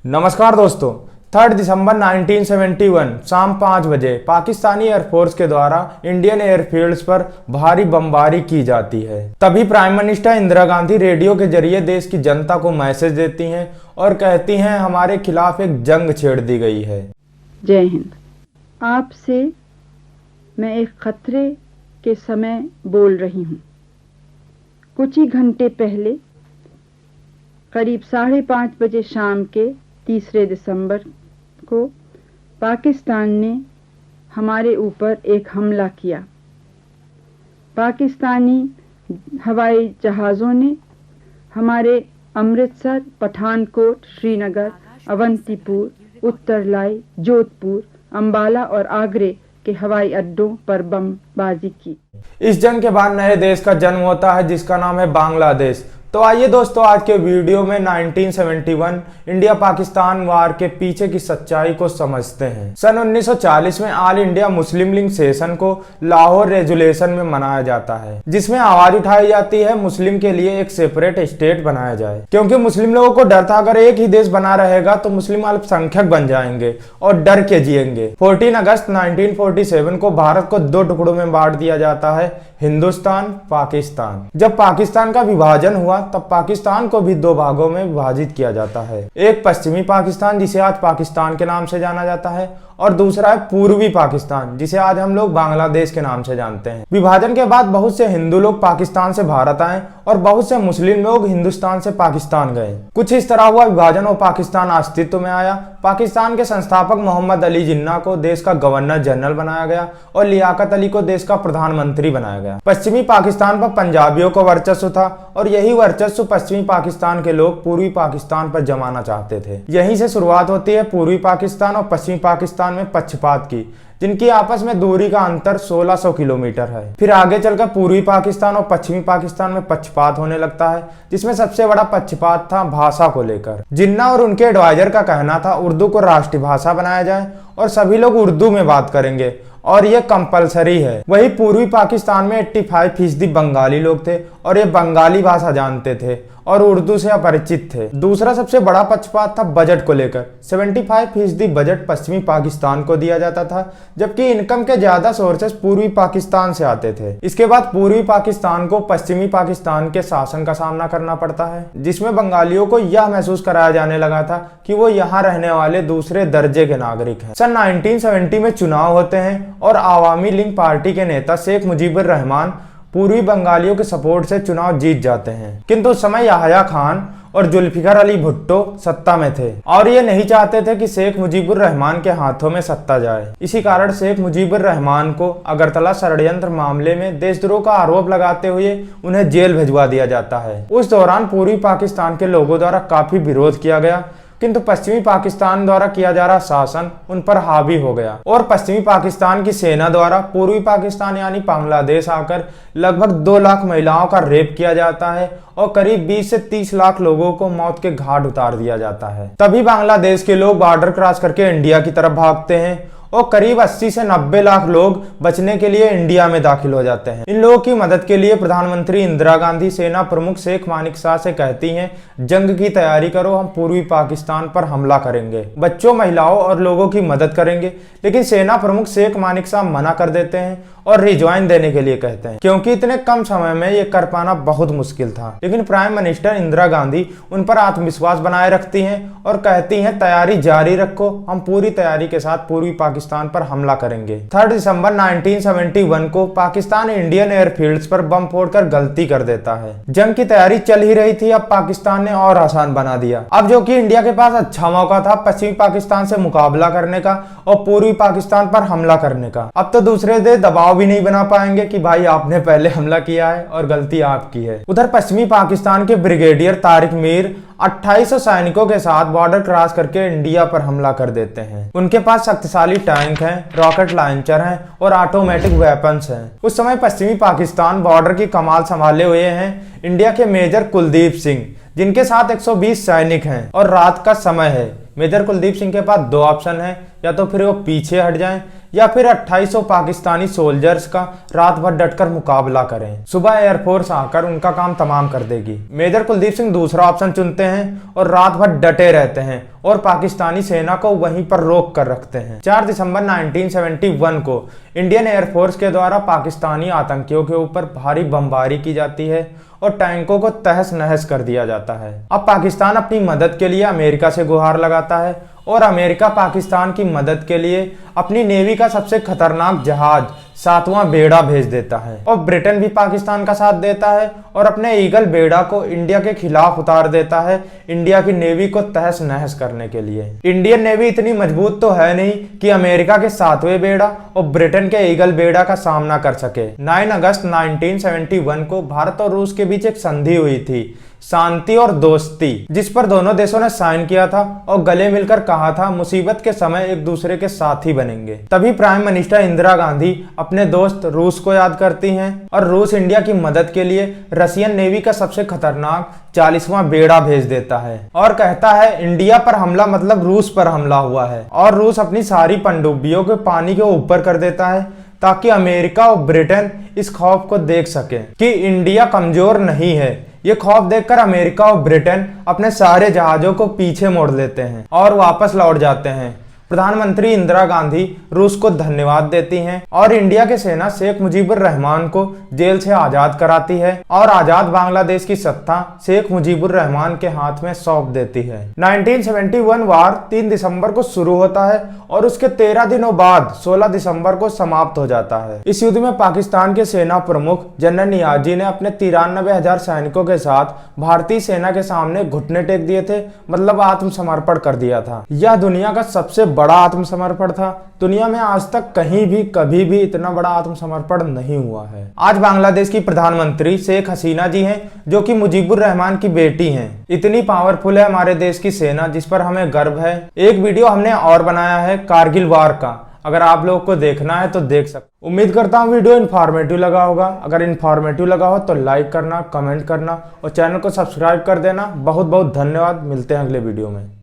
नमस्कार दोस्तों। 3 दिसंबर 1971 शाम 5 बजे पाकिस्तानी एयरफोर्स के द्वारा इंडियन एयरफील्ड्स पर भारी बमबारी की जाती है। तभी prime minister Indira Gandhi radio के जरिए देश की जनता को मैसेज देती हैं और कहती हैं हमारे खिलाफ एक जंग छेड़ दी गई है। जय हिंद। आपसे मैं एक खतरे के समय बोल रही हूँ। कुछ ही घंटे पहले करीब 5:30 बजे शाम के 3 दिसंबर को पाकिस्तान ने हमारे ऊपर एक हमला किया। पाकिस्तानी हवाई जहाज़ों ने हमारे अमृतसर, पठानकोट, श्रीनगर, अवंतीपुर, उत्तरलाई, जोधपुर, अंबाला और आगरे के हवाई अड्डों पर बमबाजी की। इस जंग के बाद नए देश का जन्म होता है जिसका नाम है बांग्लादेश। तो आइए दोस्तों, आज के वीडियो में 1971 इंडिया पाकिस्तान वार के पीछे की सच्चाई को समझते हैं। सन 1940 में all India Muslim league session को लाहौर रेजुलेशन में मनाया जाता है, जिसमें आवाज उठाई जाती है मुस्लिम के लिए एक सेपरेट स्टेट बनाया जाए, क्योंकि मुस्लिम लोगों को डर था अगर एक ही देश बना रहेगा तो मुस्लिम अल्पसंख्यक बन जाएंगे और डर के जिएंगे। 14 अगस्त 1947 को भारत को 2 टुकड़ों में बांट दिया जाता है, हिंदुस्तान, पाकिस्तान। जब पाकिस्तान का विभाजन हुआ तब पाकिस्तान को भी 2 भागों में विभाजित किया जाता है। एक पश्चिमी पाकिस्तान जिसे आज पाकिस्तान के नाम से जाना जाता है और दूसरा है पूर्वी पाकिस्तान जिसे आज हम लोग बांग्लादेश के नाम से जानते हैं। विभाजन के बाद बहुत से हिंदू लोग पाकिस्तान से भारत आए और बहुत से मुस्लिम लोग हिंदुस्तान से पाकिस्तान गए। कुछ इस तरह हुआ विभाजन और पाकिस्तान अस्तित्व में आया। पाकिस्तान के संस्थापक मोहम्मद अली जिन्ना को देश का गवर्नर जनरल बनाया गया और लियाकत अली को देश का प्रधानमंत्री बनाया गया। पश्चिमी पाकिस्तान पर पंजाबियों को वर्चस्व था और यही वर्चस्व पश्चिमी पाकिस्तान के लोग पूर्वी पाकिस्तान पर जमाना चाहते थे। यहीं से शुरुआत होती है पूर्वी पाकिस्तान और पश्चिमी पाकिस्तान में पक्षपात की, जिनकी आपस में दूरी का अंतर 1600 किलोमीटर है। फिर आगे चलकर पूर्वी पाकिस्तान और पश्चिमी पाकिस्तान में पक्षपात होने लगता है, जिसमें सबसे बड़ा पक्षपात था भाषा को लेकर। जिन्ना और उनके एडवाइजर का कहना था उर्दू को राष्ट्रीय भाषा बनाया जाए और सभी लोग उर्दू में बात करेंगे और ये कंपलसरी है। वही पूर्वी पाकिस्तान में 85% बंगाली लोग थे और ये बंगाली भाषा जानते थे और उर्दू से अपरिचित थे। दूसरा सबसे बड़ा पक्षपात था बजट को लेकर। 75% बजट पश्चिमी पाकिस्तान को दिया जाता था, जबकि इनकम के ज्यादा सोर्सेस पूर्वी पाकिस्तान से आते थे। इसके बाद पूर्वी पाकिस्तान को पश्चिमी पाकिस्तान के शासन का सामना करना पड़ता है, जिसमें बंगालियों को यह महसूस कराया जाने लगा था कि वो यहाँ रहने वाले दूसरे दर्जे के नागरिक हैं। सन 1970 में चुनाव होते हैं और आवामी लीग पार्टी के नेता शेख मुजीबुर रहमान पूर्वी बंगालियों के सपोर्ट से चुनाव जीत जाते हैं, किंतु उस समय याहया खान और जुल्फिकार अली भुट्टो सत्ता में थे और ये नहीं चाहते थे कि शेख मुजीबुर रहमान के हाथों में सत्ता जाए। इसी कारण शेख मुजीबुर रहमान को अगरतला षड्यंत्र मामले में देशद्रोह का आरोप लगाते हुए उन्हें जेल भिजवा दिया जाता है। उस दौरान पूर्वी पाकिस्तान के लोगों द्वारा काफी विरोध किया गया, किंतु पश्चिमी पाकिस्तान द्वारा किया जा रहा शासन उन पर हावी हो गया और पश्चिमी पाकिस्तान की सेना द्वारा पूर्वी पाकिस्तान यानी बांग्लादेश आकर लगभग 2 लाख महिलाओं का रेप किया जाता है और करीब 20 से 30 लाख लोगों को मौत के घाट उतार दिया जाता है। तभी बांग्लादेश के लोग बॉर्डर क्रॉस करके इंडिया की तरफ भागते हैं और करीब 80 से 90 लाख लोग बचने के लिए इंडिया में दाखिल हो जाते हैं। इन लोगों की मदद के लिए प्रधानमंत्री इंदिरा गांधी सेना प्रमुख शेख मानेकशॉ से कहती हैं जंग की तैयारी करो, हम पूर्वी पाकिस्तान पर हमला करेंगे, बच्चों, महिलाओं और लोगों की मदद करेंगे। लेकिन सेना प्रमुख शेख मानेकशॉ मना कर देते हैं और रिज्वाइन देने के लिए कहते हैं, क्योंकि इतने कम समय में ये कर पाना बहुत मुश्किल था। लेकिन प्राइम मिनिस्टर इंदिरा गांधी उन पर आत्मविश्वास बनाए रखती हैं और कहती हैं तैयारी जारी रखो, हम पूरी तैयारी के साथ पूर्वी पाकिस्तान पर हमला करेंगे। 3 दिसंबर 1971 को पाकिस्तान इंडियन एयरफील्ड्स पर बम फोड़कर गलती कर देता है। जंग की तैयारी चल ही रही थी, अब पाकिस्तान ने और आसान बना दिया। अब जो कि इंडिया के पास अच्छा मौका था पश्चिमी पाकिस्तान से मुकाबला करने का और पूर्वी पाकिस्तान पर हमला करने का। अब तो दूसरे देश दबाव भी नहीं बना पाएंगे कि भाई आपने पहले हमला किया है और गलती आपकी है। उधर पश्चिमी पाकिस्तान के ब्रिगेडियर तारिक मीर 2800 सैनिकों के साथ बॉर्डर क्रॉस करके इंडिया पर हमला कर देते हैं। उनके पास शक्तिशाली टैंक हैं, रॉकेट लॉन्चर हैं और ऑटोमेटिक वेपन्स हैं। उस समय पश्चिमी पाकिस्तान बॉर्डर की कमाल संभाले हुए हैं इंडिया के मेजर कुलदीप सिंह, जिनके साथ 120 सैनिक हैं और रात का समय है। मेजर कुलदीप सिंह के पास दो ऑप्शन है, या तो फिर वो पीछे हट जाएं या फिर 2800 पाकिस्तानी सोल्जर्स का रात भर डटकर मुकाबला करें। सुबह एयरफोर्स आकर उनका काम तमाम कर देगी। मेजर कुलदीप सिंह दूसरा ऑप्शन चुनते हैं और रात भर डटे रहते हैं और पाकिस्तानी सेना को वहीं पर रोक कर रखते हैं। 4 दिसंबर 1971 को इंडियन एयरफोर्स के द्वारा पाकिस्तानी आतंकियों के ऊपर भारी बमबारी की जाती है और टैंकों को तहस नहस कर दिया जाता है। अब पाकिस्तान अपनी मदद के लिए अमेरिका से गुहार लगाता है और अमेरिका पाकिस्तान की मदद के लिए अपनी नेवी का सबसे खतरनाक जहाज 7वां बेड़ा भेज देता है और ब्रिटेन भी पाकिस्तान का साथ देता है और अपने ईगल बेड़ा को इंडिया के खिलाफ उतार देता है इंडिया की नेवी को तहस नहस करने के लिए। इंडियन नेवी इतनी मजबूत तो है नहीं कि अमेरिका के 7वें बेड़ा और ब्रिटेन के ईगल बेड़ा का सामना कर सके। 9 अगस्त 1971 को भारत और रूस के बीच एक संधि हुई थी, शांति और दोस्ती, जिस पर दोनों देशों ने साइन किया था और गले मिलकर कहा था मुसीबत के समय एक दूसरे के साथी बनेंगे। तभी प्राइम मिनिस्टर इंदिरा गांधी अपने दोस्त रूस को याद करती हैं और रूस इंडिया की मदद के लिए रशियन नेवी का सबसे खतरनाक 40वां बेड़ा भेज देता है और कहता है इंडिया पर हमला मतलब रूस पर हमला हुआ है, और रूस अपनी सारी पनडुब्बियों को पानी के ऊपर कर देता है ताकि अमेरिका और ब्रिटेन इस खौफ को देख सके कि इंडिया कमजोर नहीं है। ये खौफ देखकर अमेरिका और ब्रिटेन अपने सारे जहाजों को पीछे मोड़ लेते हैं और वापस लौट जाते हैं। प्रधानमंत्री इंदिरा गांधी रूस को धन्यवाद देती हैं और इंडिया के सेना शेख मुजीबुर रहमान को जेल से आजाद कराती है और आजाद बांग्लादेश की सत्ता शेख मुजीबुर रहमान के हाथ में सौंप देती है। 1971 वार 3 दिसंबर को शुरू होता है और उसके 13 दिनों बाद 16 दिसंबर को समाप्त हो जाता है। इस युद्ध में पाकिस्तान के सेना प्रमुख जनरल नियाजी ने अपने 93,000 सैनिकों के साथ भारतीय सेना के सामने घुटने टेक दिए थे, मतलब आत्मसमर्पण कर दिया था। यह दुनिया का सबसे बड़ा आत्मसमर्पण था। दुनिया में आज तक कहीं भी कभी भी इतना बड़ा आत्मसमर्पण नहीं हुआ है। आज बांग्लादेश की प्रधानमंत्री शेख हसीना जी हैं, जो कि मुजीबुर रहमान की बेटी हैं। इतनी पावरफुल है हमारे देश की सेना, जिस पर हमें गर्व है। एक वीडियो हमने और बनाया है कारगिल वार का, अगर आप लोगों को देखना है तो देख सकते। उम्मीद करता हूँ वीडियो इन्फॉर्मेटिव लगा होगा। अगर इन्फॉर्मेटिव लगा हो तो लाइक करना, कमेंट करना और चैनल को सब्सक्राइब कर देना। बहुत बहुत धन्यवाद। मिलते हैं अगले वीडियो में।